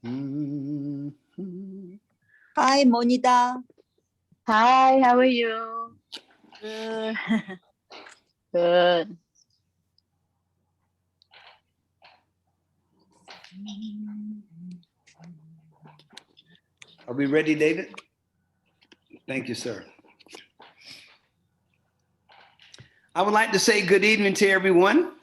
Hi, Monida. Hi, how are you? Good. Good. Are we ready, David? Thank you, sir. I would like to say good evening to everyone.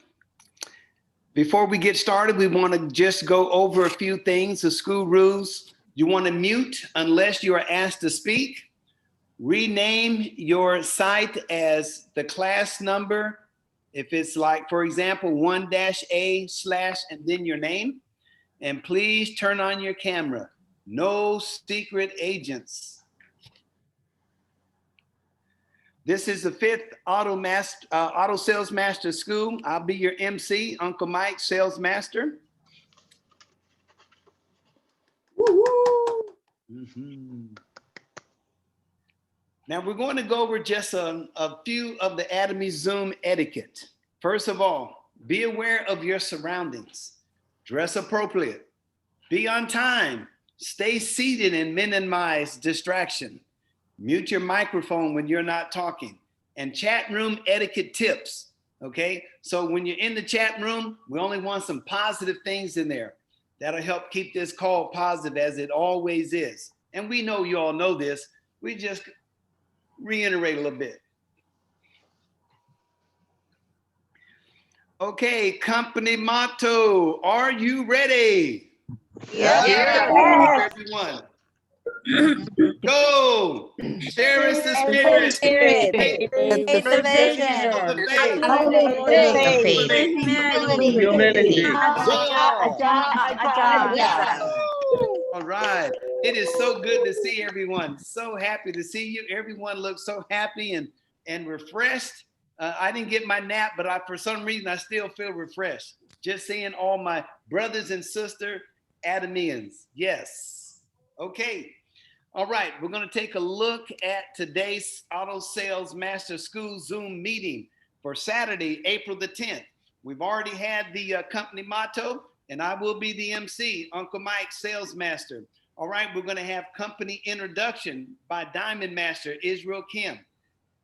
Before we get started, we want to just go over a few things, the school rules. You want to mute unless you are asked to speak. Rename your site as the class number. If it's like, for example, 1-A/ and then your name. And please turn on your camera. No secret agents. This is the 5th Auto Sales Master School. I'll be your MC, Uncle Mike, Sales Master. Now we're going to go over just a few of the Atomy Zoom etiquette. First of all, be aware of your surroundings. Dress appropriate. Be on time. Stay seated and minimize distraction. Mute your microphone when you're not talking. And chat room etiquette tips, okay? So when you're in the chat room, we only want some positive things in there. That'll help keep this call positive as it always is. And we know you all know this. We just reiterate a little bit. Okay, company motto. Are you ready? Yeah. Everyone. Go! Share is the spirit. Spirit. Faith It's the vision. of the faith. Humility. All right. It is so good to see everyone. So happy to see you. Everyone looks so happy and refreshed. I didn't get my nap, but for some reason, I still feel refreshed. Just seeing all my brothers and sister Atomians. Yes. Okay. All right. We're going to take a look at today's Auto Sales Master School Zoom meeting for Saturday, April the 10th. We've already had the company motto, and I will be the MC, Uncle Mike, Sales Master. All right. We're going to have company introduction by Diamond Master, Israel Kim.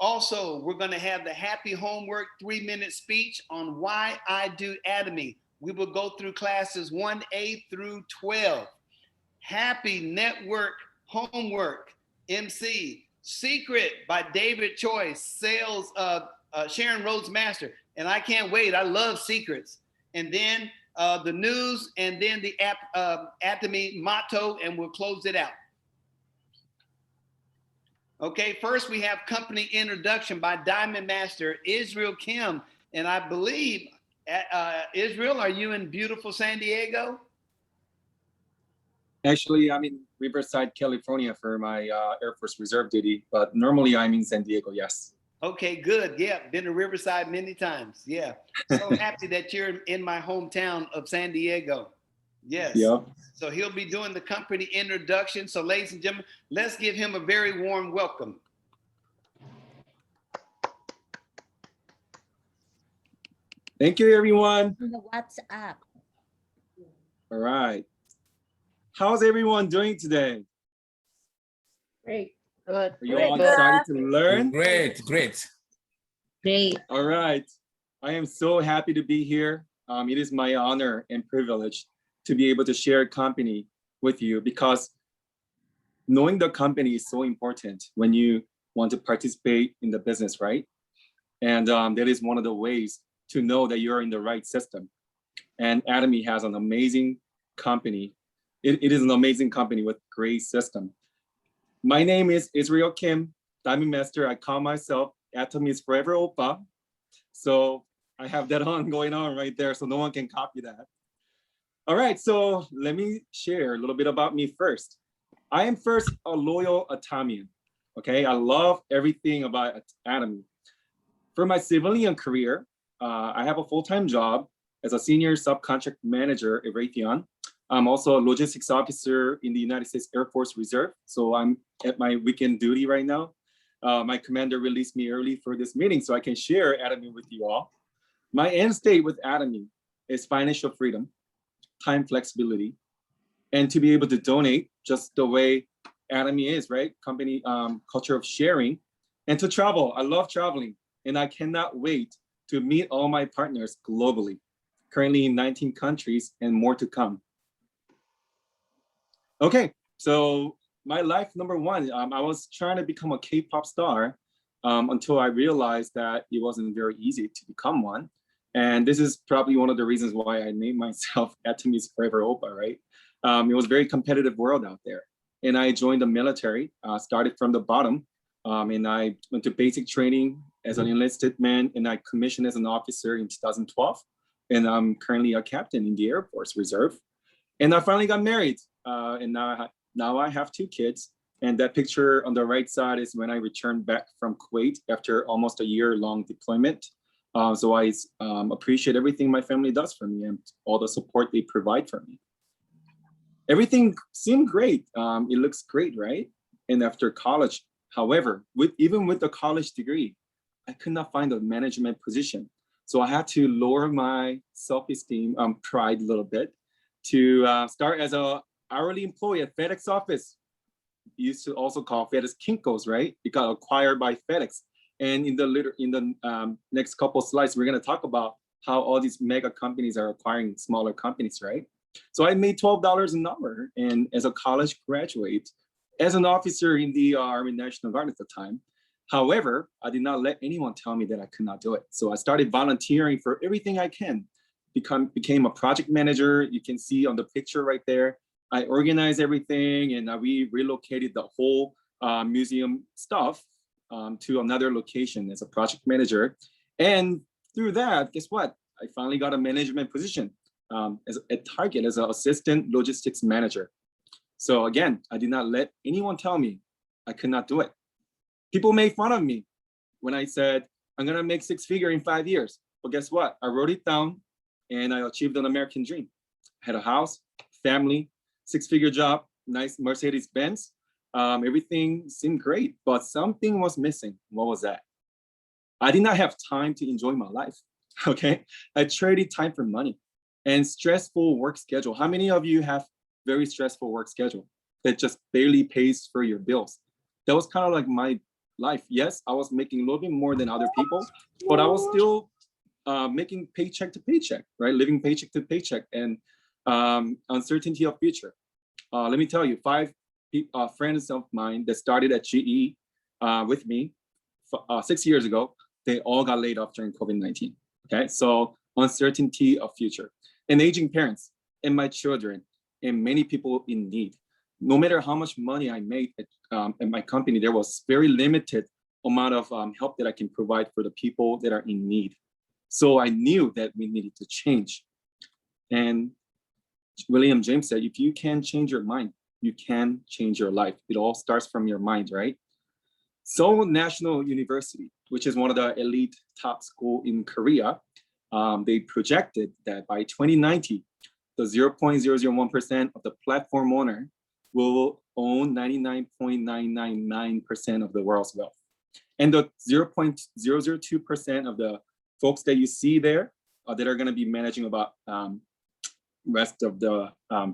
Also, we're going to have the happy homework 3-minute speech on why I do Atomy. We will go through classes 1A through 12. Happy network homework, MC. Secret by David Choice, sales, Sharon Rhodes Master. And I can't wait. I love secrets. And then the news, and then the Atomy motto, and we'll close it out. Okay, first we have company introduction by Diamond Master, Israel Kim. And I believe, Israel, are you in beautiful San Diego? Actually, I'm in Riverside, California for my Air Force Reserve duty, but normally I'm in San Diego, yes. Okay, good. Yeah, been to Riverside many times. Yeah, so happy that you're in my hometown of San Diego. Yes. Yep. So he'll be doing the company introduction. So ladies and gentlemen, let's give him a very warm welcome. Thank you, everyone. What's up? All right. How's everyone doing today? Great. Good. Are you all excited to learn? Great. Great. All right. I am so happy to be here. It is my honor and privilege to be able to share company with you, because knowing the company is so important when you want to participate in the business, right? And that is one of the ways to know that you're in the right system. And Atomy has an amazing company. It is an amazing company with great system. My name is Israel Kim, Diamond Master. I call myself Atomy's Forever Oppa. So I have that going on right there, so no one can copy that. All right, so let me share a little bit about me first. I am first a loyal Atomian, okay? I love everything about Atomy. For my civilian career, I have a full-time job as a senior subcontract manager at Raytheon. I'm also a logistics officer in the United States Air Force Reserve. So I'm at my weekend duty right now. My commander released me early for this meeting so I can share Atomy with you all. My end state with Atomy is financial freedom, time flexibility, and to be able to donate just the way Atomy is, right? Company culture of sharing, and to travel. I love traveling, and I cannot wait to meet all my partners globally, currently in 19 countries and more to come. Okay, so my life number one, I was trying to become a K-pop star until I realized that it wasn't very easy to become one. And this is probably one of the reasons why I named myself Atomy's Forever Oppa, right? It was a very competitive world out there. And I joined the military, started from the bottom, and I went to basic training as an enlisted man, and I commissioned as an officer in 2012. And I'm currently a captain in the Air Force Reserve. And I finally got married, and now I have 2 kids. And that picture on the right side is when I returned back from Kuwait after almost a year-long deployment. So I appreciate everything my family does for me and all the support they provide for me. Everything seemed great. It looks great, right? And after college, however, even with the college degree, I could not find a management position. So I had to lower my self-esteem, pride a little bit, to start as an hourly employee at FedEx office. Used to also call FedEx Kinkos, right? It got acquired by FedEx. And in the next couple of slides, we're going to talk about how all these mega companies are acquiring smaller companies, right? So I made $12 an hour, and as a college graduate, as an officer in the Army National Guard at the time. However, I did not let anyone tell me that I could not do it. So I started volunteering for everything I can. Became a project manager. You can see on the picture right there. I organized everything, and we relocated the whole museum stuff to another location as a project manager. And through that, guess what? I finally got a management position at Target as an assistant logistics manager. So again, I did not let anyone tell me I could not do it. People made fun of me when I said, I'm gonna make 6-figure in 5 years. But guess what? I wrote it down and I achieved an American dream. I had a house, family, 6-figure job, nice Mercedes Benz. Everything seemed great, but something was missing. What was that? I did not have time to enjoy my life, okay? I traded time for money and stressful work schedule. How many of you have very stressful work schedule that just barely pays for your bills? That was kind of like my life. Yes, I was making a little bit more than other people, but I was still making paycheck to paycheck, right? Living paycheck to paycheck, and uncertainty of future. Let me tell you, 5 friends of mine that started at GE with me 6 years ago, they all got laid off during COVID-19. Okay, so uncertainty of future, and aging parents, and my children, and many people in need. No matter how much money I made at my company, there was very limited amount of help that I can provide for the people that are in need. So I knew that we needed to change. And William James said, if you can change your mind, you can change your life. It all starts from your mind, right? Seoul National University, which is one of the elite top school in Korea, they projected that by 2090, the 0.001% of the platform owner will own 99.999% of the world's wealth. And the 0.002% of the folks that you see there that are gonna be managing about rest of the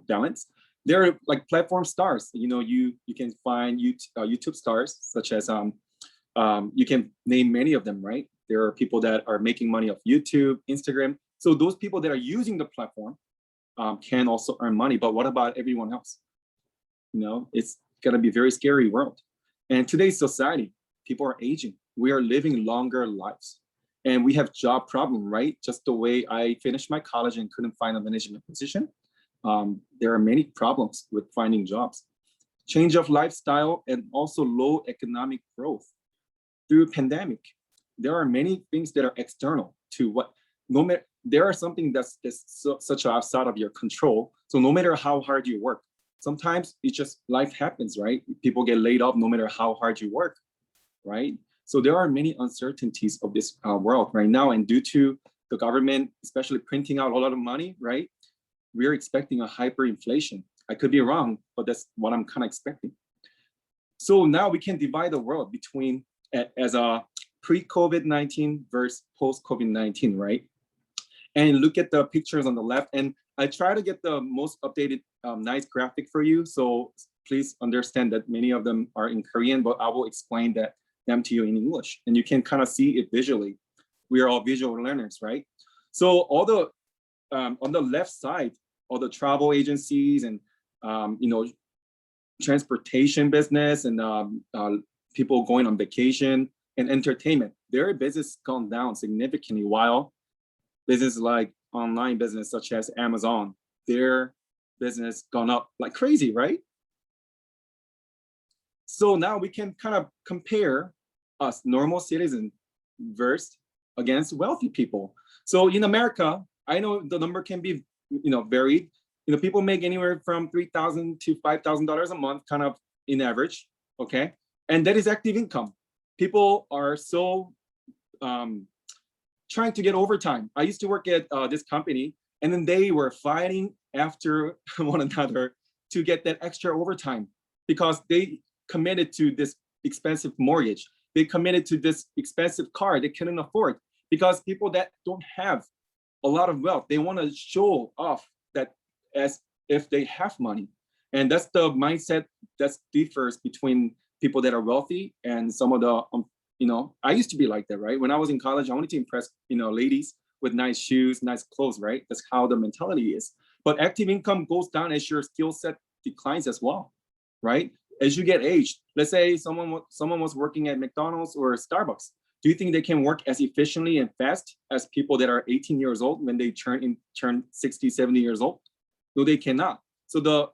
balance, they're like platform stars. You know, you can find YouTube stars, such as, you can name many of them, right? There are people that are making money off YouTube, Instagram. So those people that are using the platform can also earn money, but what about everyone else? You know, it's gonna be a very scary world. And today's society, people are aging. We are living longer lives. And we have job problem, right? Just the way I finished my college and couldn't find a management position. There are many problems with finding jobs. Change of lifestyle and also low economic growth. Through pandemic, there are many things that are external to what, no matter, there are something that's such outside of your control. So no matter how hard you work, sometimes it's just life happens, right? People get laid off no matter how hard you work, right? So there are many uncertainties of this world right now. And due to the government, especially printing out a lot of money, right? We're expecting a hyperinflation. I could be wrong, but that's what I'm kind of expecting. So now we can divide the world between as a pre-COVID-19 versus post-COVID-19, right? And look at the pictures on the left. And I try to get the most updated nice graphic for you. So please understand that many of them are in Korean, but I will explain them to you in English, and you can kind of see it visually. We are all visual learners, right? So all the on the left side, all the travel agencies and transportation business and people going on vacation and entertainment, their business gone down significantly, while business like online business such as Amazon, their business gone up like crazy, right? So now we can kind of compare us normal citizens versus against wealthy people. So in America, I know the number can be varied. People make anywhere from $3,000 to $5,000 a month, kind of in average, okay? And that is active income. People are so trying to get overtime. I used to work at this company, and then they were fighting after one another to get that extra overtime because they committed to this expensive mortgage. They committed to this expensive car they couldn't afford, because people that don't have a lot of wealth, they want to show off that as if they have money. And that's the mindset that differs between people that are wealthy and some of the, I used to be like that, right? When I was in college, I wanted to impress, ladies with nice shoes, nice clothes, right? That's how the mentality is. But active income goes down as your skill set declines as well, right? As you get aged, let's say someone was working at McDonald's or Starbucks. Do you think they can work as efficiently and fast as people that are 18 years old when they turn 60, 70 years old? No, they cannot. So the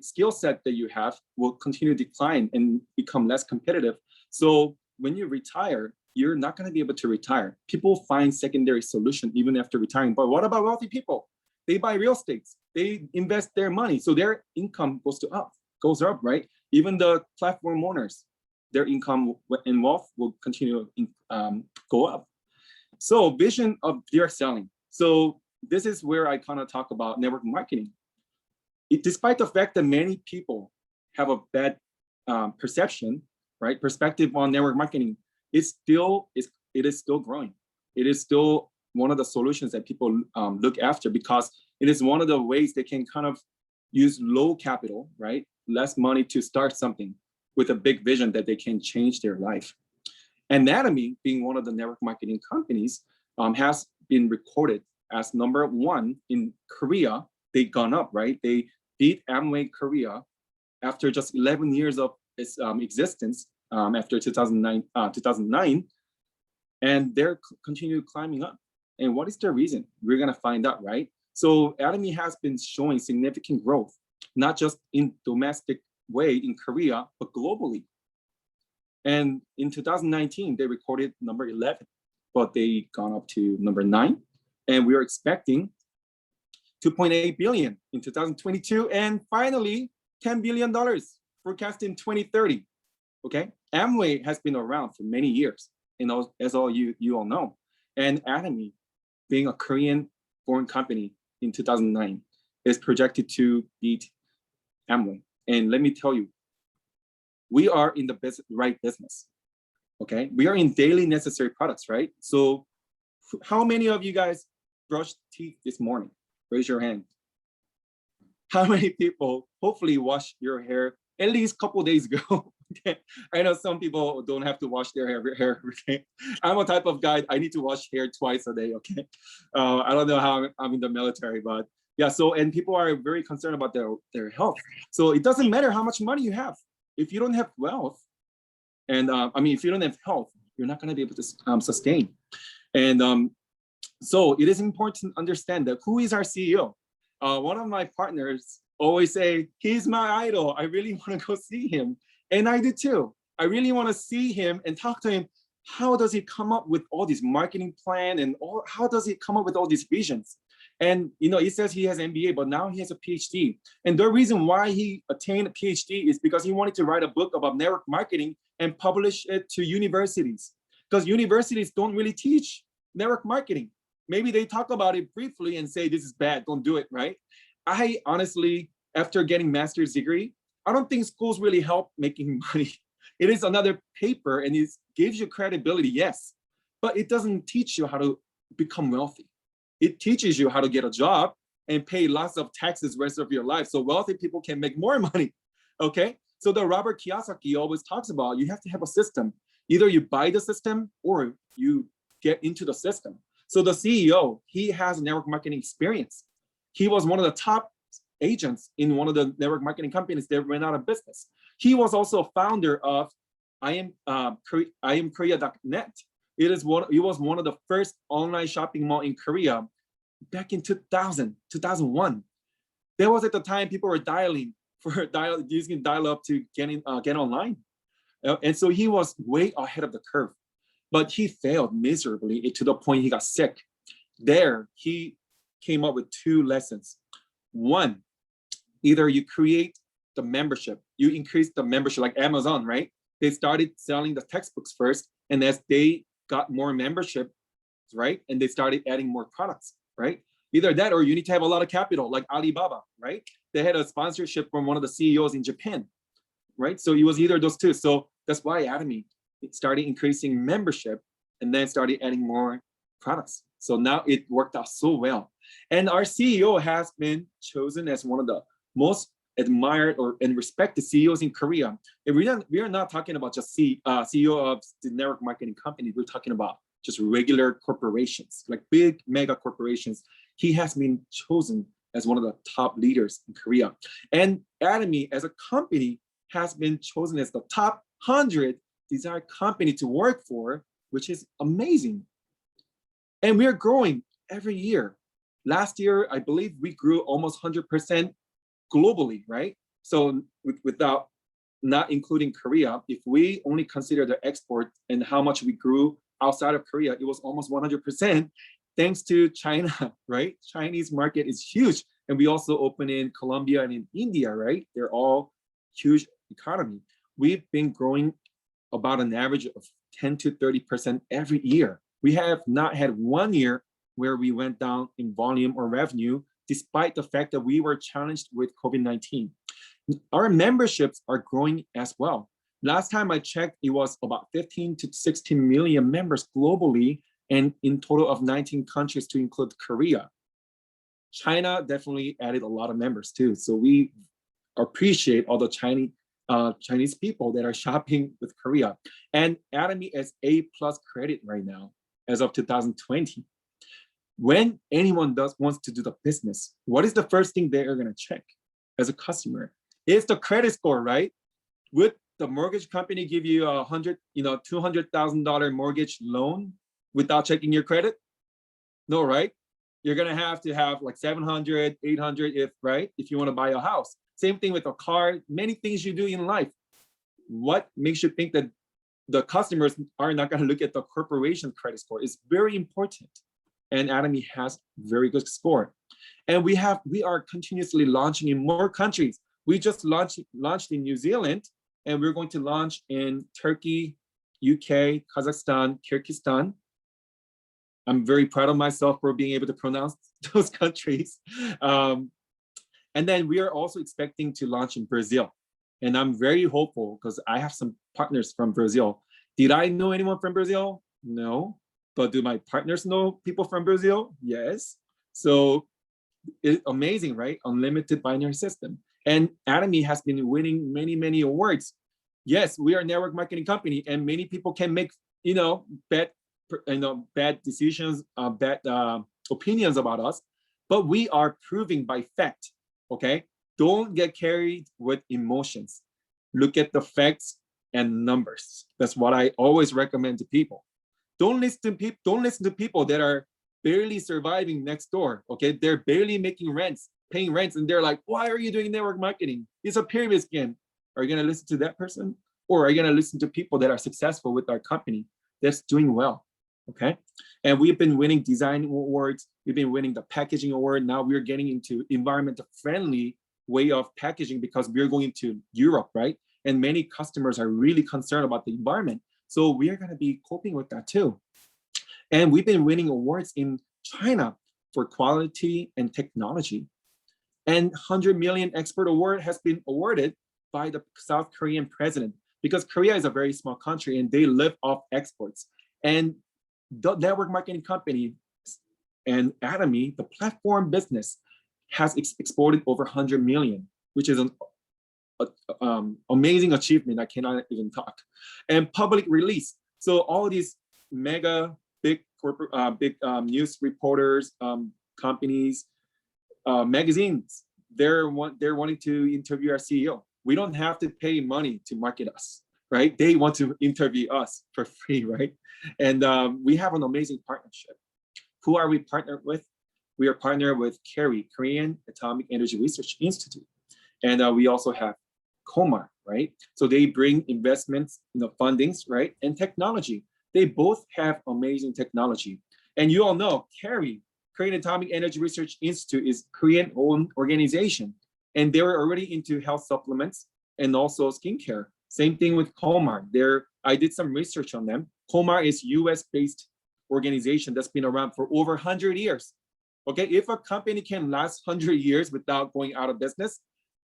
skill set that you have will continue to decline and become less competitive. So when you retire, you're not going to be able to retire. People find secondary solution even after retiring. But what about wealthy people? They buy real estate. They invest their money. So their income goes up, right? Even the platform owners, their income and wealth will continue to go up. So vision of direct selling. So this is where I kind of talk about network marketing. Despite the fact that many people have a bad perception, right, perspective on network marketing, it is still growing. It is still one of the solutions that people look after, because it is one of the ways they can kind of use low capital, right, less money to start something with a big vision that they can change their life. And Atomy, being one of the network marketing companies, has been recorded as #1 in Korea. They've gone up, right? They beat Amway Korea after just 11 years of its existence, after 2009, and they're continue climbing up. And what is the reason? We're gonna find out, right? So Atomy has been showing significant growth, not just in domestic way in Korea, but globally. And in 2019, they recorded #11, but they gone up to #9. And we are expecting 2.8 billion in 2022, and finally $10 billion forecast in 2030. Okay, Amway has been around for many years, as all you all know. And Atomy, being a Korean-born company in 2009, is projected to beat Amway. And let me tell you, we are in the right business. Okay, we are in daily necessary products, right? So how many of you guys brushed teeth this morning? Raise your hand. How many people hopefully wash your hair at least a couple days ago? Okay. I know some people don't have to wash their hair every day. I'm a type of guy, I need to wash hair twice a day, okay? I don't know how I'm in the military, but yeah, so, and people are very concerned about their health. So it doesn't matter how much money you have. If you don't have wealth, and if you don't have health, you're not gonna be able to sustain. And so it is important to understand that who is our CEO? One of my partners always say, he's my idol. I really want to go see him. And I do too. I really want to see him and talk to him. How does he come up with all these marketing plan and how does he come up with all these visions? And he says he has an MBA, but now he has a PhD. And the reason why he attained a PhD is because he wanted to write a book about network marketing and publish it to universities. Because universities don't really teach network marketing. Maybe they talk about it briefly and say, this is bad, don't do it, right? I honestly, after getting master's degree, I don't think schools really help making money. It is another paper and it gives you credibility, yes, but it doesn't teach you how to become wealthy. It teaches you how to get a job and pay lots of taxes the rest of your life. So wealthy people can make more money. Okay. So the Robert Kiyosaki always talks about you have to have a system. Either you buy the system or you get into the system. So the CEO, he has network marketing experience. He was one of the top agents in one of the network marketing companies that went out of business. He was also a founder of IamKorea.net. He was one of the first online shopping mall in Korea back in 2001. That was at the time people were using dial-up to get online. And so he was way ahead of the curve, but he failed miserably to the point he got sick. There, he came up with two lessons. One, either you create the membership, you increase the membership like Amazon, right? They started selling the textbooks first, and as they got more membership, right? And they started adding more products, right? Either that or you need to have a lot of capital like Alibaba, right? They had a sponsorship from one of the CEOs in Japan, right? So it was either those two. So that's why Atomy started increasing membership and then started adding more products. So now it worked out so well. And our CEO has been chosen as one of the most admired and respected CEOs in Korea. And we are not talking about just CEO of the network marketing company. We're talking about just regular corporations, like big mega corporations. He has been chosen as one of the top leaders in Korea. And Atomy as a company has been chosen as the top 100 desired company to work for, which is amazing. And we are growing every year. Last year, I believe we grew almost 100% globally, right? So without not including Korea, if we only consider the export and how much we grew outside of Korea, it was almost 100% thanks to China, right? Chinese market is huge. And we also open in Colombia and in India, right? They're all huge economy. We've been growing about an average of 10 to 30% every year. We have not had one year where we went down in volume or revenue, despite the fact that we were challenged with COVID-19. Our memberships are growing as well. Last time I checked, it was about 15 to 16 million members globally, and in total of 19 countries to include Korea. China definitely added a lot of members too. So we appreciate all the Chinese people that are shopping with Korea. And Atomy is A+ credit right now, as of 2020. When anyone wants to do the business, what is the first thing they are gonna check as a customer? It's the credit score, right? Would the mortgage company give you $200,000 mortgage loan without checking your credit? No, right? You're gonna have to have like 700, 800 if you wanna buy a house. Same thing with a car, many things you do in life. What makes you think that the customers are not gonna look at the corporation credit score? It's very important. And Atomy has very good score. And we are continuously launching in more countries. We just launched in New Zealand, and we're going to launch in Turkey, UK, Kazakhstan, Kyrgyzstan. I'm very proud of myself for being able to pronounce those countries. And then we are also expecting to launch in Brazil. And I'm very hopeful because I have some partners from Brazil. Did I know anyone from Brazil? No. But do my partners know people from Brazil? Yes. So it's amazing, right? Unlimited binary system. And Atomy has been winning many, many awards. Yes, we are a network marketing company, and many people can make, bad decisions, bad opinions about us, but we are proving by fact, okay? Don't get carried with emotions. Look at the facts and numbers. That's what I always recommend to people. Don't listen to people that are barely surviving next door, okay? They're barely paying rents, and they're like, why are you doing network marketing? It's a pyramid scheme. Are you gonna listen to that person? Or are you gonna listen to people that are successful with our company that's doing well, okay? And we've been winning design awards. We've been winning the packaging award. Now we're getting into environmental friendly way of packaging because we're going to Europe, right? And many customers are really concerned about the environment. So we are gonna be coping with that too. And we've been winning awards in China for quality and technology. And 100 million export award has been awarded by the South Korean president because Korea is a very small country and they live off exports. And the network marketing company and Atomy, the platform business, has exported over 100 million, which is an amazing achievement. I cannot even talk. And public release. So all these mega big corporate, news reporters, companies, magazines, they're wanting to interview our CEO. We don't have to pay money to market us, right? They want to interview us for free, right? And we have an amazing partnership. Who are we partnered with? We are partnered with KERI, Korean Atomic Energy Research Institute. And we also have KOMAR, right? So they bring investments, fundings, right? And technology. They both have amazing technology. And you all know KERI, Korean Atomic Energy Research Institute, is Korean-owned organization. And they're already into health supplements and also skincare. Same thing with KOMAR. I did some research on them. KOMAR is US-based organization that's been around for over 100 years. Okay, if a company can last 100 years without going out of business,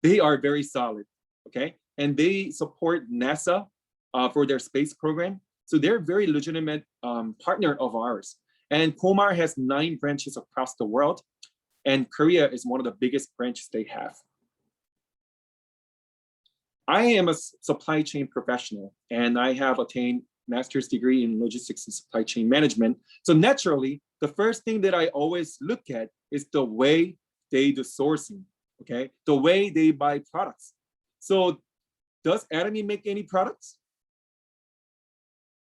they are very solid, okay? And they support NASA for their space program. So they're a very legitimate partner of ours. And KOMAR has 9 branches across the world, and Korea is one of the biggest branches they have. I am a supply chain professional, and I have attained master's degree in logistics and supply chain management. So naturally, the first thing that I always look at is the way they do sourcing, okay? The way they buy products. So does Atomy make any products?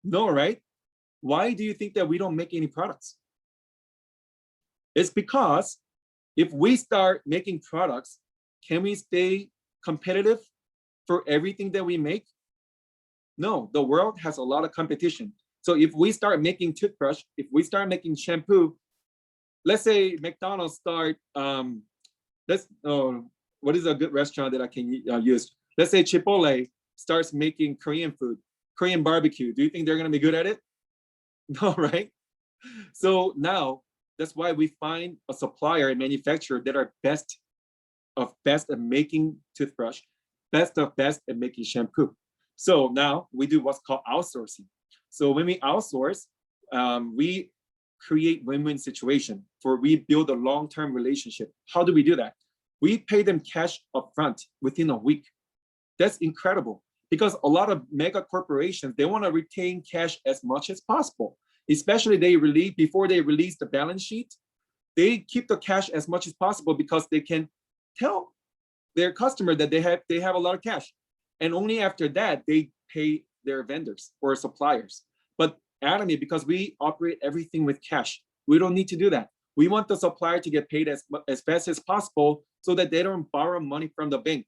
No, right? Why do you think that we don't make any products? It's because if we start making products, can we stay competitive for everything that we make? No, the world has a lot of competition. So if we start making toothbrush, if we start making shampoo, let's say McDonald's start, what is a good restaurant that I can use? Let's say Chipotle starts making Korean food, Korean barbecue. Do you think they're gonna be good at it? No, right? So now that's why we find a supplier and manufacturer that are best of best at making toothbrush, best of best at making shampoo. So now we do what's called outsourcing. So when we outsource, we create win-win situation we build a long-term relationship. How do we do that? We pay them cash upfront within a week. That's incredible because a lot of mega corporations, they want to retain cash as much as possible, especially before they release the balance sheet, they keep the cash as much as possible because they can tell their customer that they have a lot of cash. And only after that, they pay their vendors or suppliers. But Atomy, because we operate everything with cash, we don't need to do that. We want the supplier to get paid as fast as possible so that they don't borrow money from the bank.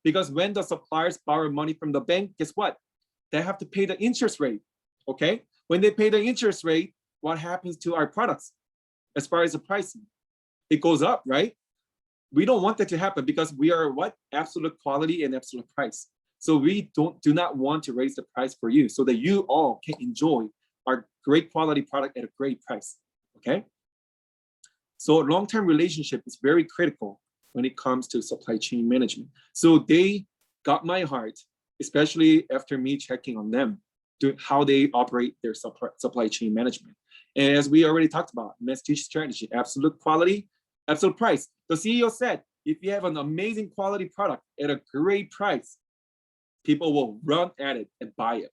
Because when the suppliers borrow money from the bank, guess what? They have to pay the interest rate, okay? When they pay the interest rate, what happens to our products as far as the pricing? It goes up, right? We don't want that to happen because we are what? Absolute quality and absolute price. So we do not want to raise the price for you so that you all can enjoy our great quality product at a great price, okay? So long-term relationship is very critical when it comes to supply chain management. So they got my heart, especially after me checking on them, how they operate their supply chain management. And as we already talked about, message strategy, absolute quality, absolute price. The CEO said, if you have an amazing quality product at a great price, people will run at it and buy it,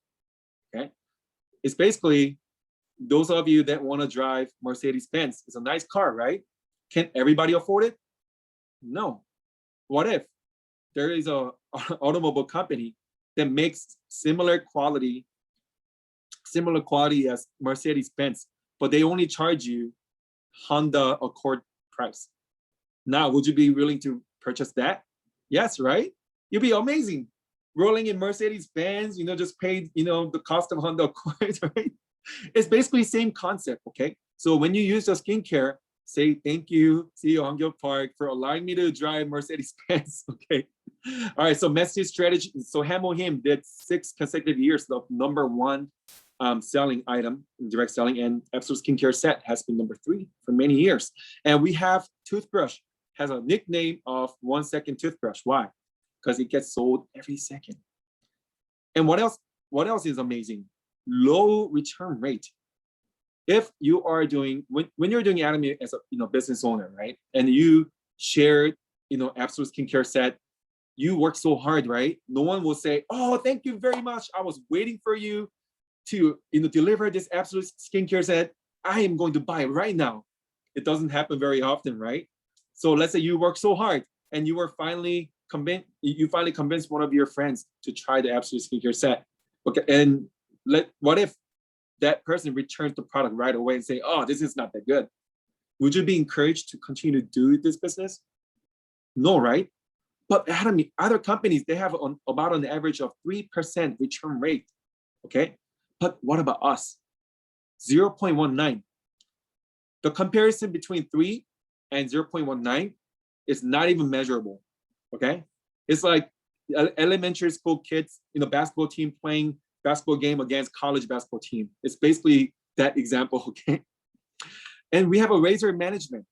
okay? It's basically, those of you that want to drive Mercedes-Benz, it's a nice car, right? Can everybody afford it? No. What if there is an automobile company that makes similar quality as Mercedes-Benz, but they only charge you Honda Accord price? Now, would you be willing to purchase that? Yes, right? You'd be amazing. Rolling in Mercedes-Benz, just paid, the cost of Honda Accord, right? It's basically same concept, okay? So when you use the skincare, say thank you, CEO Hongyo Park, for allowing me to drive Mercedes-Benz, okay? All right, so message strategy. So Hamo Him did 6 consecutive years of #1 selling item, direct selling, and Absolute Skincare Set has been #3 for many years. And we have toothbrush, has a nickname of 1 second toothbrush. Why? Because it gets sold every second. And what else is amazing? Low return rate. If you are doing, when you're doing Atomy as a business owner, right? And you shared, absolute skincare set, you work so hard, right? No one will say, oh, thank you very much. I was waiting for you to deliver this absolute skincare set. I am going to buy it right now. It doesn't happen very often, right? So let's say you work so hard and you were finally convinced one of your friends to try the absolute skincare set. Okay, and what if that person returns the product right away and say, oh, this is not that good? Would you be encouraged to continue to do this business? No, right? But Atomy, other companies, they have about an average of 3% return rate, okay? But what about us? 0.19. The comparison between 3 and 0.19 is not even measurable, okay? It's like elementary school kids in a basketball team playing basketball game against college basketball team. It's basically that example, okay? And we have a razor management.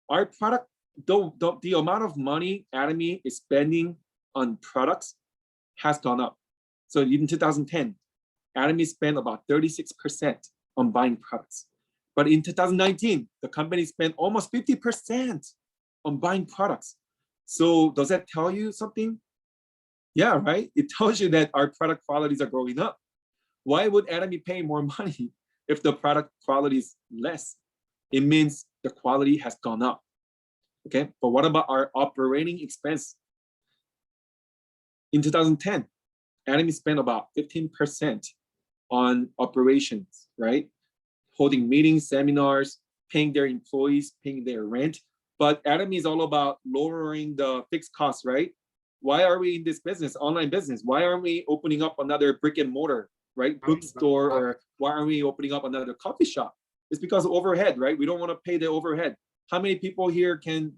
Our product, the amount of money Atomy is spending on products has gone up. So in 2010, Atomy spent about 36% on buying products. But in 2019, the company spent almost 50% on buying products. So does that tell you something? Yeah, right? It tells you that our product qualities are growing up. Why would Atomy pay more money if the product quality is less? It means the quality has gone up. Okay, but what about our operating expense? In 2010, Atomy spent about 15% on operations, right? Holding meetings, seminars, paying their employees, paying their rent. But Atomy is all about lowering the fixed costs, right? Why are we in this business, online business? Why aren't we opening up another brick and mortar, right? Bookstore, or why aren't we opening up another coffee shop? It's because of overhead, right? We don't want to pay the overhead. How many people here can,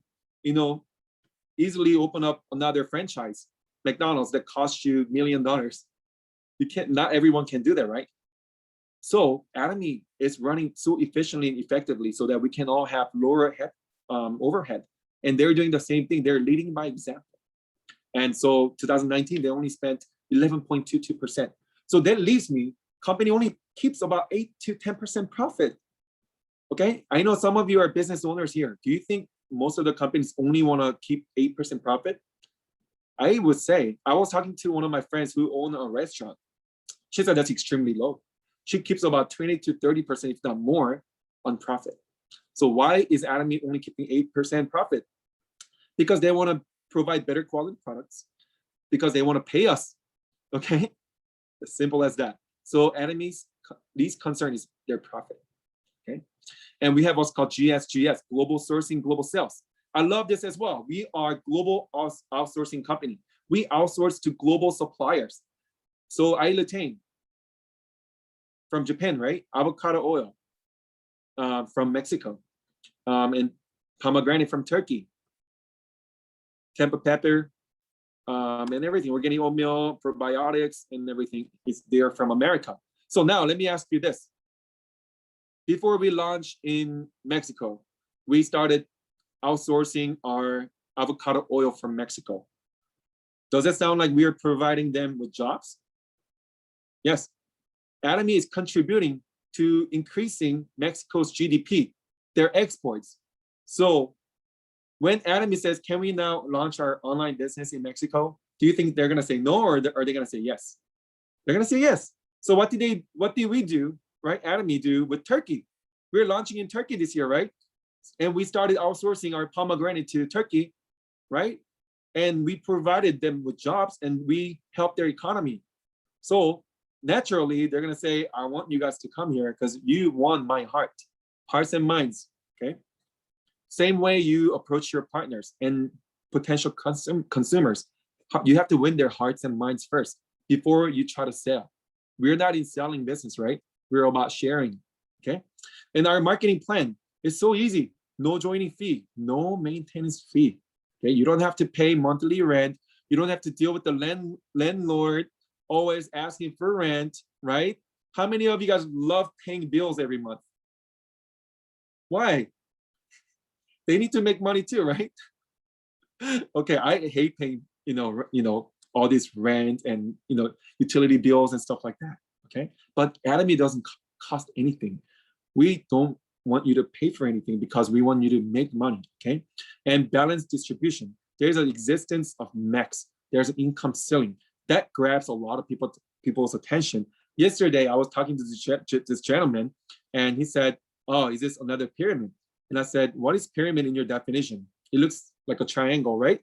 easily open up another franchise, McDonald's, that costs you $1 million? You can't, not everyone can do that, right? So Atomy is running so efficiently and effectively so that we can all have lower overhead. And they're doing the same thing. They're leading by example. And so 2019, they only spent 11.22%. So that leaves me, company only keeps about 8 to 10% profit. Okay, I know some of you are business owners here. Do you think most of the companies only want to keep 8% profit? I would say, I was talking to one of my friends who own a restaurant. She said that's extremely low. She keeps about 20 to 30%, if not more, on profit. So why is Atomy only keeping 8% profit? Because they want to provide better quality products, because they want to pay us, okay? As simple as that. So Atomy's least concern is their profit, okay? And we have what's called GSGS, Global Sourcing, Global Sales. I love this as well. We are a global outsourcing company. We outsource to global suppliers. So iLetane from Japan, right? Avocado oil from Mexico, and pomegranate from Turkey, Tampa pepper, and everything. We're getting oatmeal, probiotics, and everything is there from America. So now let me ask you this. Before we launched in Mexico, we started outsourcing our avocado oil from Mexico. Does that sound like we are providing them with jobs? Yes. Atomy is contributing to increasing Mexico's GDP, their exports. So when Atomy says, can we now launch our online business in Mexico? Do you think they're going to say no, or are they going to say yes? They're going to say yes. So what did we do, right? Atomy do with Turkey. We're launching in Turkey this year, right? And we started outsourcing our pomegranate to Turkey, right? And we provided them with jobs and we helped their economy. So naturally, they're going to say, I want you guys to come here because you won my hearts and minds, okay? Same way you approach your partners and potential consumers. You have to win their hearts and minds first before you try to sell. We're not in selling business, right? We're about sharing, okay? And our marketing plan is so easy. No joining fee, no maintenance fee, okay? You don't have to pay monthly rent. You don't have to deal with the landlord always asking for rent, right? How many of you guys love paying bills every month? Why? They need to make money too, right? Okay, I hate paying, all this rent and, utility bills and stuff like that, okay? But Atomy doesn't cost anything. We don't want you to pay for anything because we want you to make money, okay? And balanced distribution. There's an existence of max. There's an income ceiling. That grabs a lot of people's attention. Yesterday, I was talking to this gentleman, and he said, oh, is this another pyramid? And I said, what is pyramid in your definition? It looks like a triangle, right?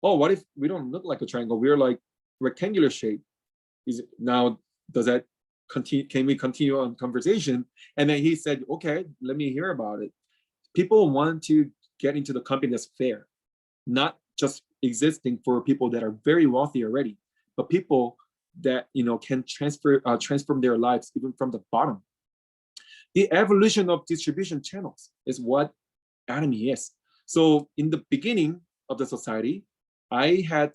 Oh, what if we don't look like a triangle? We're like rectangular shape. Now, does that continue? Can we continue on conversation? And then he said, okay, let me hear about it. People want to get into the company that's fair, not just existing for people that are very wealthy already, but people that can transform their lives even from the bottom. The evolution of distribution channels is what Atomy is. So in the beginning of the society, I had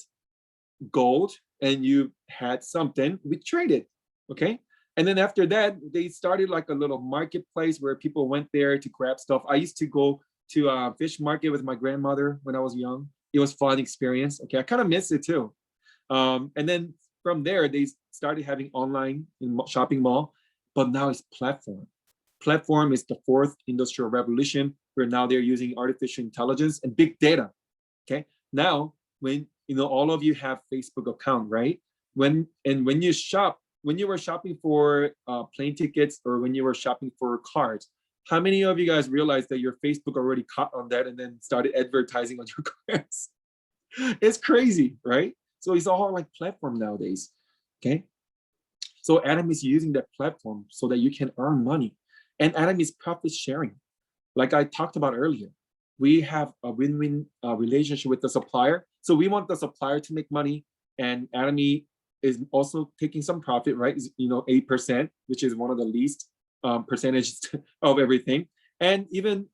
gold and you had something, we traded, okay? And then after that, they started like a little marketplace where people went there to grab stuff. I used to go to a fish market with my grandmother when I was young. It was a fun experience, okay? I kind of miss it too. And then from there, they started having online in shopping mall, but now it's platform. Platform is the fourth industrial revolution, where now they're using artificial intelligence and big data, okay? Now, when all of you have Facebook account, right? When you shop, when you were shopping for plane tickets or when you were shopping for cars, how many of you guys realized that your Facebook already caught on that and then started advertising on your cars? It's crazy, right? So it's all like platform nowadays, okay? So Atomy is using that platform so that you can earn money. And Atomy is profit sharing. Like I talked about earlier, we have a win-win relationship with the supplier. So we want the supplier to make money, and Atomy is also taking some profit, right? 8%, which is one of the least percentages of everything. And even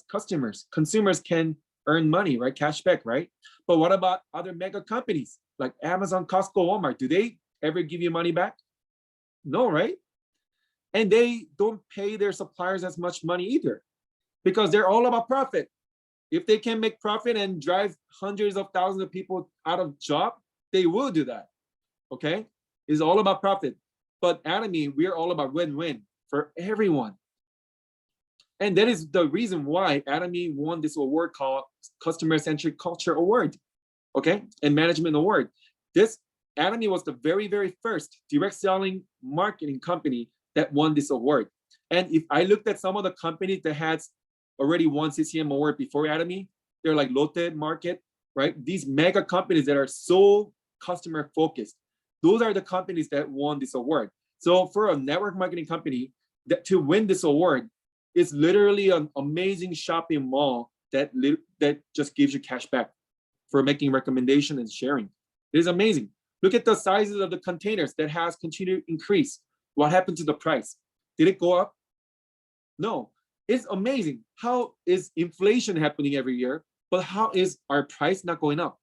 consumers can earn money, right? Cash back, right? But what about other mega companies like Amazon, Costco, Walmart? Do they ever give you money back? No, right? And they don't pay their suppliers as much money either, because they're all about profit. If they can make profit and drive hundreds of thousands of people out of job, they will do that, okay? It's all about profit. But Atomy, we're all about win-win for everyone. And that is the reason why Atomy won this award called Customer-Centric Culture Award, okay? And Management Award. This Atomy was the very, very first direct selling marketing company that won this award. And if I looked at some of the companies that had already won CCM award before Atomy, they're like Lotte Market, right? These mega companies that are so customer focused, those are the companies that won this award. So for a network marketing company to win this award, it's literally an amazing shopping mall that just gives you cash back for making recommendation and sharing. It is amazing. Look at the sizes of the containers that has continued to increase. What happened to the price? Did it go up? No. It's amazing. How is inflation happening every year, but how is our price not going up?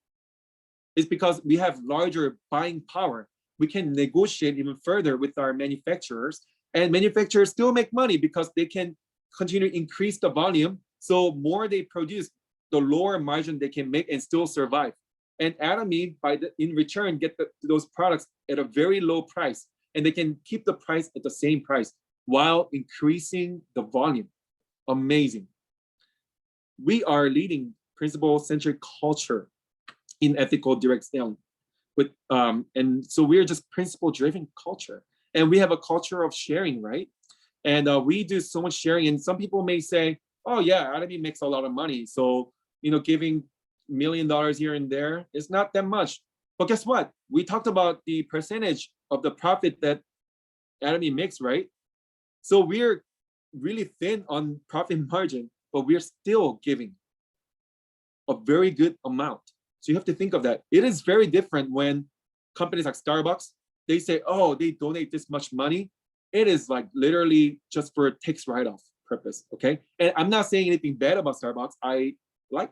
It's because we have larger buying power. We can negotiate even further with our manufacturers, and manufacturers still make money because they can continue to increase the volume. So more they produce, the lower margin they can make and still survive. And Atomy, in return, get those products at a very low price, and they can keep the price at the same price while increasing the volume. Amazing. We are leading principle-centric culture in ethical direct selling. And so we're just principle-driven culture. And we have a culture of sharing, right? And we do so much sharing. And some people may say, oh yeah, Atomy makes a lot of money. So, giving $1 million here and there is not that much. But guess what? We talked about the percentage of the profit that Atomy makes, right? So we're really thin on profit margin, but we're still giving a very good amount. So you have to think of that. It is very different when companies like Starbucks, they say, oh, they donate this much money. It is like literally just for a tax write-off purpose, okay? And I'm not saying anything bad about Starbucks. I like,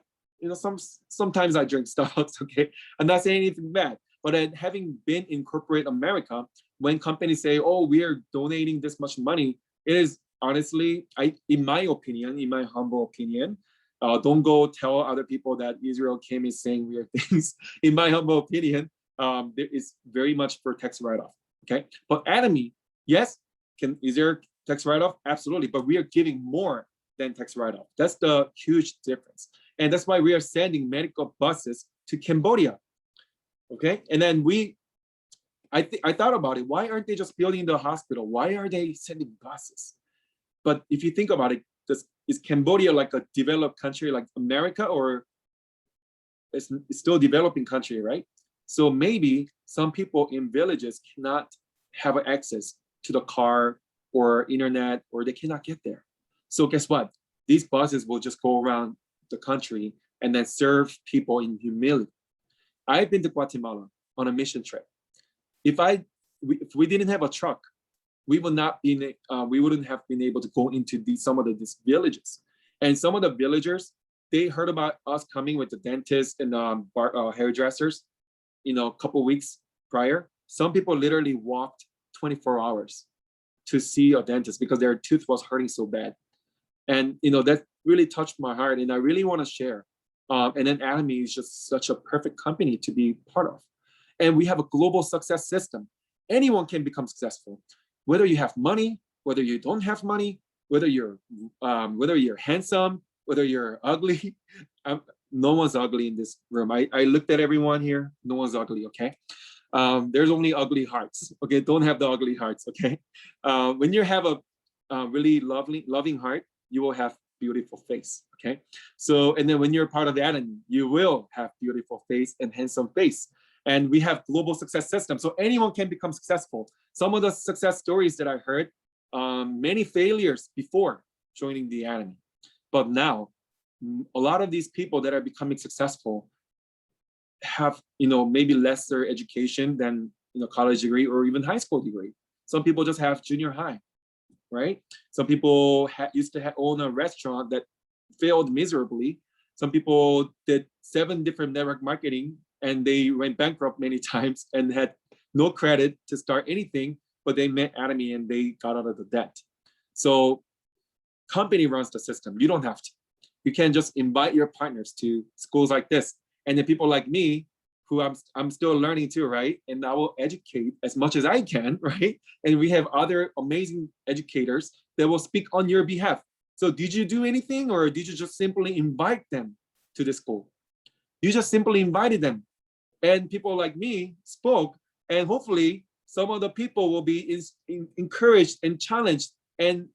sometimes I drink Starbucks, okay? I'm not saying anything bad, but having been in corporate America, when companies say, oh, we are donating this much money, it is honestly, in my opinion, in my humble opinion, don't go tell other people that Israel Kim is saying weird things. In my humble opinion, there is very much for tax write-off, okay? But Atomy, yes, is there tax write-off? Absolutely, but we are giving more than tax write-off. That's the huge difference. And that's why we are sending medical buses to Cambodia. Okay, and then I thought about it. Why aren't they just building the hospital? Why are they sending buses? But if you think about it, is Cambodia like a developed country like America, or it's still a developing country, right? So maybe some people in villages cannot have access to the car or internet, or they cannot get there. So guess what? These buses will just go around the country and then serve people in humility. I've been to Guatemala on a mission trip. If we didn't have a truck, we wouldn't have been able to go into some of these villages. And some of the villagers, they heard about us coming with the dentists and hairdressers, a couple weeks prior. Some people literally walked 24 hours to see a dentist because their tooth was hurting so bad. And that really touched my heart, and I really want to share. And then Atomy is just such a perfect company to be part of. And we have a global success system. Anyone can become successful, whether you have money, whether you don't have money, whether you're handsome, whether you're ugly. No one's ugly in this room. I looked at everyone here. No one's ugly, okay? There's only ugly hearts, okay? Don't have the ugly hearts, okay? When you have a really loving heart, you will have beautiful face, okay? So, and then when you're part of the Atomy, you will have beautiful face and handsome face. And we have global success system, so anyone can become successful. Some of the success stories that I heard, many failures before joining the Atomy. But now, a lot of these people that are becoming successful have, maybe lesser education than, college degree or even high school degree. Some people just have junior high, right? Some people used to own a restaurant that failed miserably. Some people did 7 different network marketing and they went bankrupt many times and had no credit to start anything, but they met Atomy and they got out of the debt. So company runs the system. You don't have to. You can just invite your partners to schools like this. And then people like me, who I'm still learning too, right? And I will educate as much as I can, right? And we have other amazing educators that will speak on your behalf. So did you do anything, or did you just simply invite them to the school? You just simply invited them. And people like me spoke, and hopefully some of the people will be encouraged and challenged, and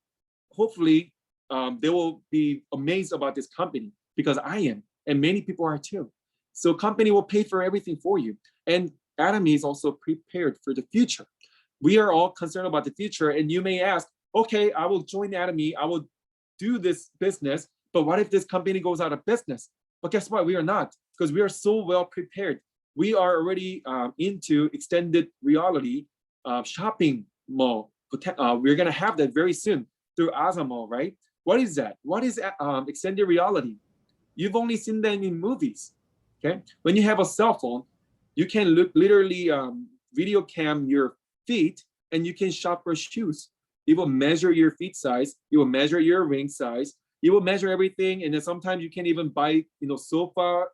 hopefully they will be amazed about this company, because I am, and many people are too. So company will pay for everything for you. And Atomy is also prepared for the future. We are all concerned about the future, and you may ask, okay, I will join Atomy, I will do this business, but what if this company goes out of business? But guess what? We are not, because we are so well prepared. We are already into extended reality shopping mall. We're gonna have that very soon through ASMS, right? What is that? What is extended reality? You've only seen them in movies, okay? When you have a cell phone, you can literally video cam your feet, and you can shop for shoes. It will measure your feet size. It will measure your ring size. It will measure everything, and then sometimes you can even buy, sofa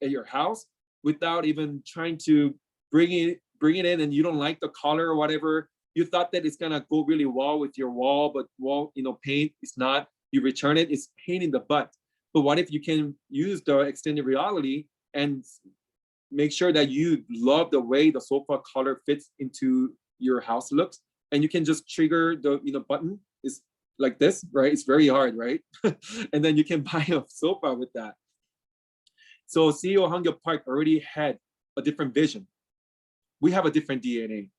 at your house without even trying to bring it in, and you don't like the color or whatever. You thought that it's gonna go really well with your wall, but paint, it's not. You return it, it's pain in the butt. But what if you can use the extended reality and make sure that you love the way the sofa color fits into your house looks, and you can just trigger the button. It's like this, right? It's very hard, right? And then you can buy a sofa with that. So CEO Hangyo Park already had a different vision. We have a different DNA.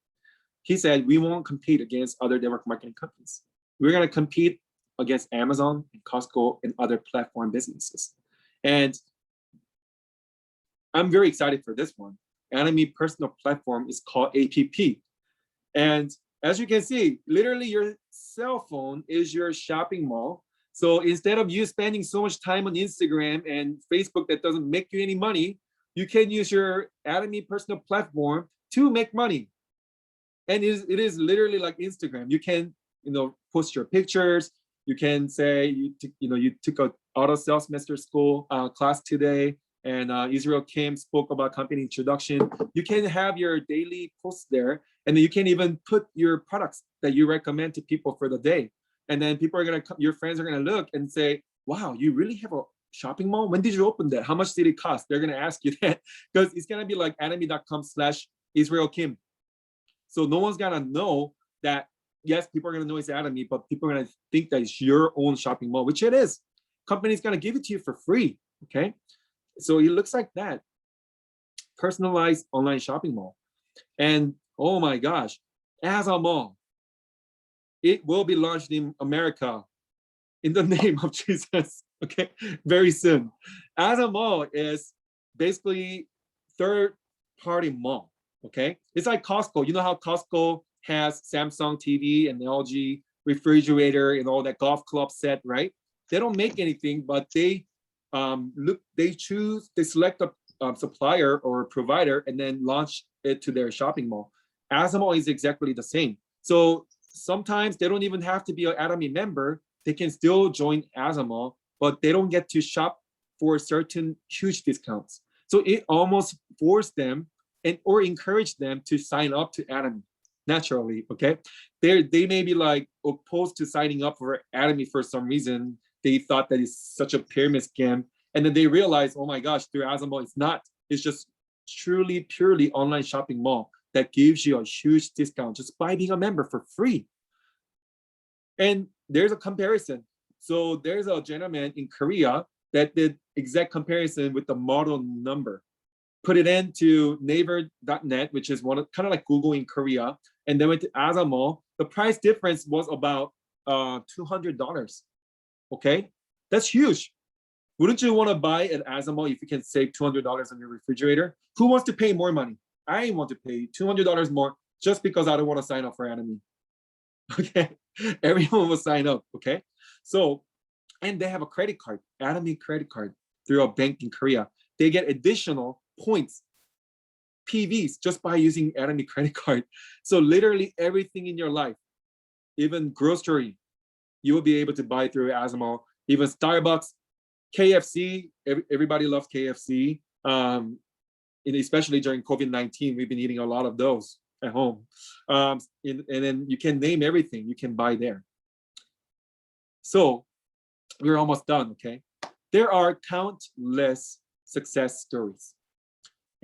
He said, we won't compete against other network marketing companies. We're gonna compete against Amazon and Costco and other platform businesses. And I'm very excited for this one. Atomy personal platform is called APP. And as you can see, literally your cell phone is your shopping mall. So instead of you spending so much time on Instagram and Facebook that doesn't make you any money, you can use your Atomy personal platform to make money. And it is literally like Instagram. You can, post your pictures. You can say you took a auto sales master school class today, and Israel Kim spoke about company introduction. You can have your daily posts there, and then you can even put your products that you recommend to people for the day. And then people are gonna come, your friends are gonna look and say, wow, you really have a shopping mall? When did you open that? How much did it cost? They're gonna ask you that because it's gonna be like atomy.com/Israel Kim. So no one's gonna know that, yes, people are gonna know it's Atomy, but people are gonna think that it's your own shopping mall, which it is. Company's gonna give it to you for free, okay? So it looks like that. Personalized online shopping mall. And oh my gosh, as a mall, it will be launched in America in the name of Jesus, okay? Very soon. As a mall is basically third-party mall, okay? It's like Costco. You know how Costco has Samsung TV and LG refrigerator and all that golf club set, right? They don't make anything, but they select a supplier or provider and then launch it to their shopping mall. As a mall is exactly the same. So sometimes they don't even have to be an Atomy member. They can still join as a mall, but they don't get to shop for certain huge discounts. So it almost forced them or encouraged them to sign up to Atomy naturally, okay? They may be like opposed to signing up for Atomy for some reason. They thought that it's such a pyramid scam. And then they realize, oh my gosh, through as a mall, it's not. It's just truly, purely online shopping mall that gives you a huge discount just by being a member for free. And there's a comparison. So there's a gentleman in Korea that did exact comparison with the model number. Put it into naver.net, which is kind of like Google in Korea, and then went to Asa Mall. The price difference was about $200. Okay, that's huge. Wouldn't you want to buy at Asa Mall if you can save $200 on your refrigerator? Who wants to pay more money? I want to pay $200 more just because I don't want to sign up for Atomy. Okay, everyone will sign up. Okay, so, and they have a credit card, Atomy credit card through a bank in Korea. They get additional points, PVs, just by using Atomy credit card. So literally everything in your life, even grocery, you will be able to buy through Asa Mall. Even Starbucks, KFC, everybody loves KFC. And especially during COVID-19, we've been eating a lot of those at home. And then you can name everything you can buy there. So we're almost done, okay? There are countless success stories.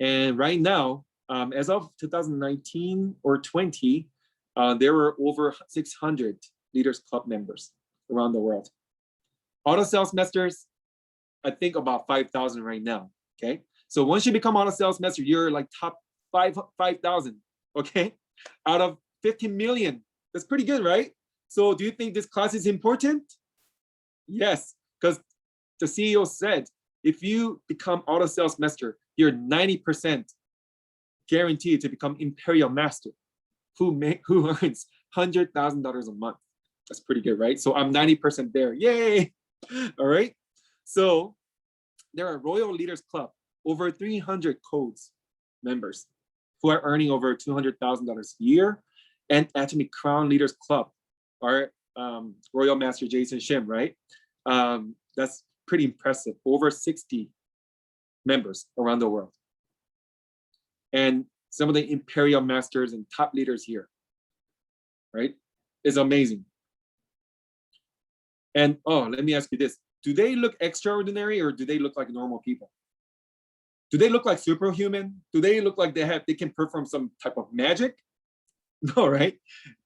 And right now, as of 2019 or 20, there were over 600 Leaders Club members around the world. Auto sales masters, I think about 5,000 right now, okay? So once you become auto sales master, you're like top 5,000, okay? Out of 50 million, that's pretty good, right? So do you think this class is important? Yes, because the CEO said, if you become auto sales master, you're 90% guaranteed to become imperial master, who earns $100,000 a month. That's pretty good, right? So I'm 90% there, yay! All right, so there are Royal Leaders Club, over 300 codes members who are earning over $200,000 a year, and Atomy Crown Leaders Club, our Royal Master Jason Shim, right? That's pretty impressive, over 60 members around the world. And some of the imperial masters and top leaders here, right? It's amazing. And oh, let me ask you this. Do they look extraordinary or do they look like normal people? Do they look like superhuman? Do they look like they can perform some type of magic? No, right?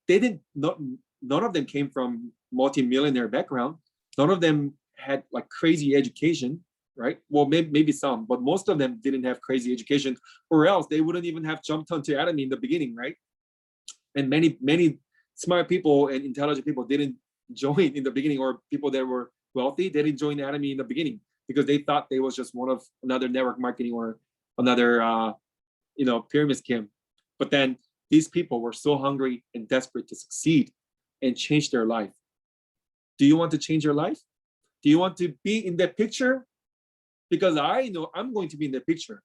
None of them came from multi-millionaire background. None of them had like crazy education, right? Well, maybe some, but most of them didn't have crazy education, or else they wouldn't even have jumped onto Atomy in the beginning, right? And many smart people and intelligent people didn't join in the beginning, or people that were wealthy, they didn't join Atomy in the beginning because they thought they was just one of another network marketing or another pyramid scheme. But then these people were so hungry and desperate to succeed and change their life. Do you want to change your life? Do you want to be in that picture? Because I know I'm going to be in that picture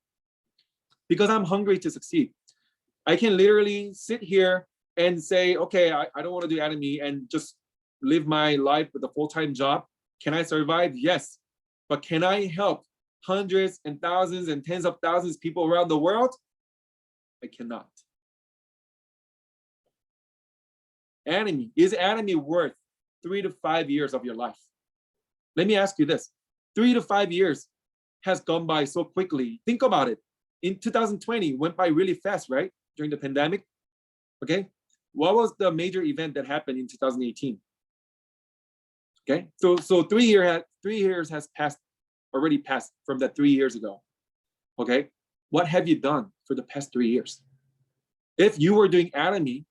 because I'm hungry to succeed. I can literally sit here and say, okay, I don't want to do Atomy and just live my life with a full-time job. Can I survive? Yes. But can I help hundreds and thousands and tens of thousands of people around the world? I cannot. Atomy, is Atomy worth 3 to 5 years of your life. Let me ask you this. 3 to 5 years has gone by so quickly. Think about it. In 2020, went by really fast, right? During the pandemic, okay? What was the major event that happened in 2018? Okay, so 3 years has already passed from that 3 years ago. Okay, what have you done for the past 3 years? If you were doing Atomy,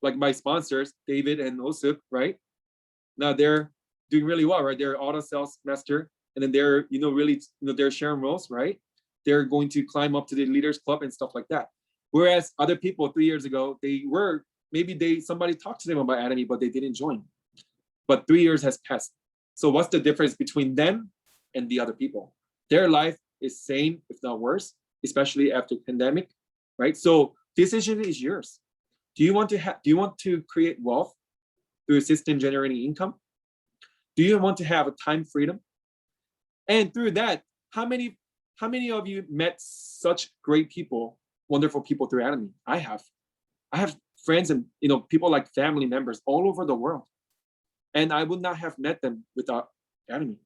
like my sponsors, David and Osup, right? Now they're doing really well, right? They're auto sales master, and then they're they're sharing roles, right? They're going to climb up to the leaders club and stuff like that. Whereas other people 3 years ago, somebody talked to them about Atomy, but they didn't join. But 3 years has passed. So what's the difference between them and the other people? Their life is same, if not worse, especially after pandemic, right? So decision is yours. Do you want to create wealth through a system generating income? Do you want to have a time freedom? And through that, how many of you met such great people, wonderful people through Atomy? I have friends and people like family members all over the world. And I would not have met them without Atomy.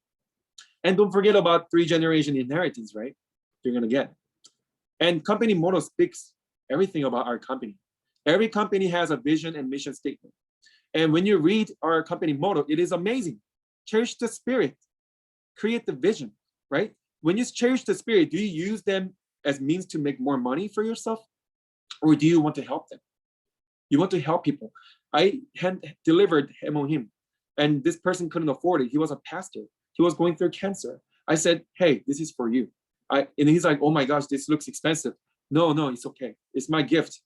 And don't forget about 3-generation inheritance, right? You're gonna get. And company motto speaks everything about our company. Every company has a vision and mission statement. And when you read our company motto, it is amazing. Cherish the spirit, create the vision, right? When you cherish the spirit, do you use them as means to make more money for yourself? Or do you want to help them? You want to help people. I hand delivered Hemohim, and this person couldn't afford it. He was a pastor. He was going through cancer. I said, hey, this is for you. And he's like, oh my gosh, this looks expensive. No, it's okay. It's my gift,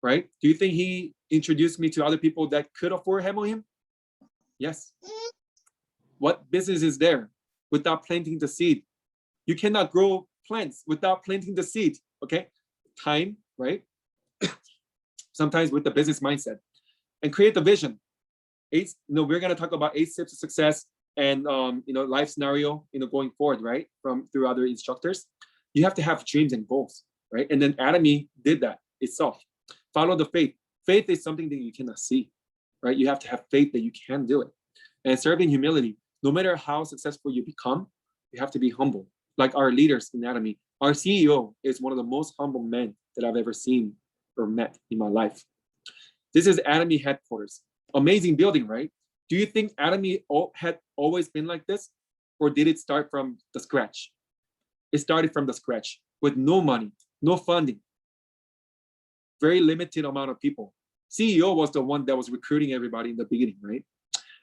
right? Do you think he introduced me to other people that could afford Hemohim? Yes. What business is there without planting the seed? You cannot grow plants without planting the seed, okay? Time, right? Sometimes with the business mindset. And create the vision. We're gonna talk about 8 steps to success and life scenario, going forward, right? Through other instructors. You have to have dreams and goals, right? And then Atomy did that itself. Follow the faith. Faith is something that you cannot see, right? You have to have faith that you can do it. And serving humility. No matter how successful you become, you have to be humble. Like our leaders in Atomy. Our CEO is one of the most humble men that I've ever seen or met in my life. This is Atomy headquarters. Amazing building, right? Do you think Atomy had always been like this? Or did it start from the scratch? It started from the scratch with no money, no funding, very limited amount of people. CEO was the one that was recruiting everybody in the beginning, right?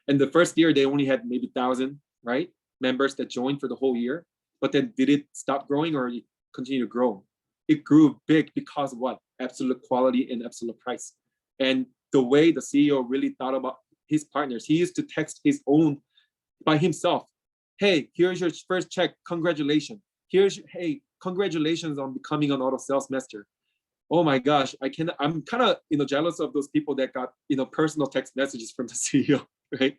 And the first year, they only had maybe 1,000, right? Members that joined for the whole year. But then did it stop growing or it continue to grow? It grew big because of what? Absolute quality and absolute price. And the way the CEO really thought about his partners, he used to text his own by himself. Hey, here's your first check. Congratulations. Hey, congratulations on becoming an auto sales master. Oh my gosh, I'm kind of jealous of those people that got personal text messages from the CEO, right?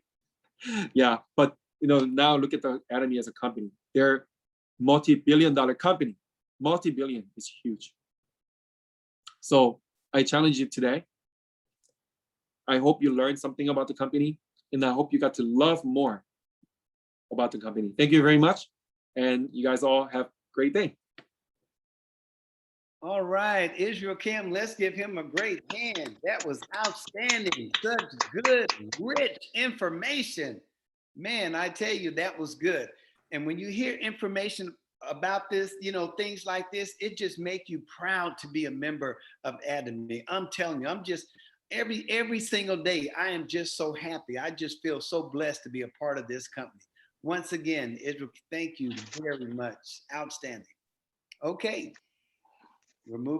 Yeah, but now look at the Atomy as a company. They're multi-billion-dollar company. Multi-billion is huge. So I challenge you today. I hope you learned something about the company, and I hope you got to love more about the company. Thank you very much, and you guys all have a great day. All right, Israel Kim, let's give him a great hand. That was outstanding. Such good, rich information. Man, I tell you, that was good. And when you hear information about this, things like this, it just makes you proud to be a member of Atomy. I'm telling you, I'm just, every single day, I am just so happy. I just feel so blessed to be a part of this company. Once again, Israel, thank you very much. Outstanding. Okay, we're moving.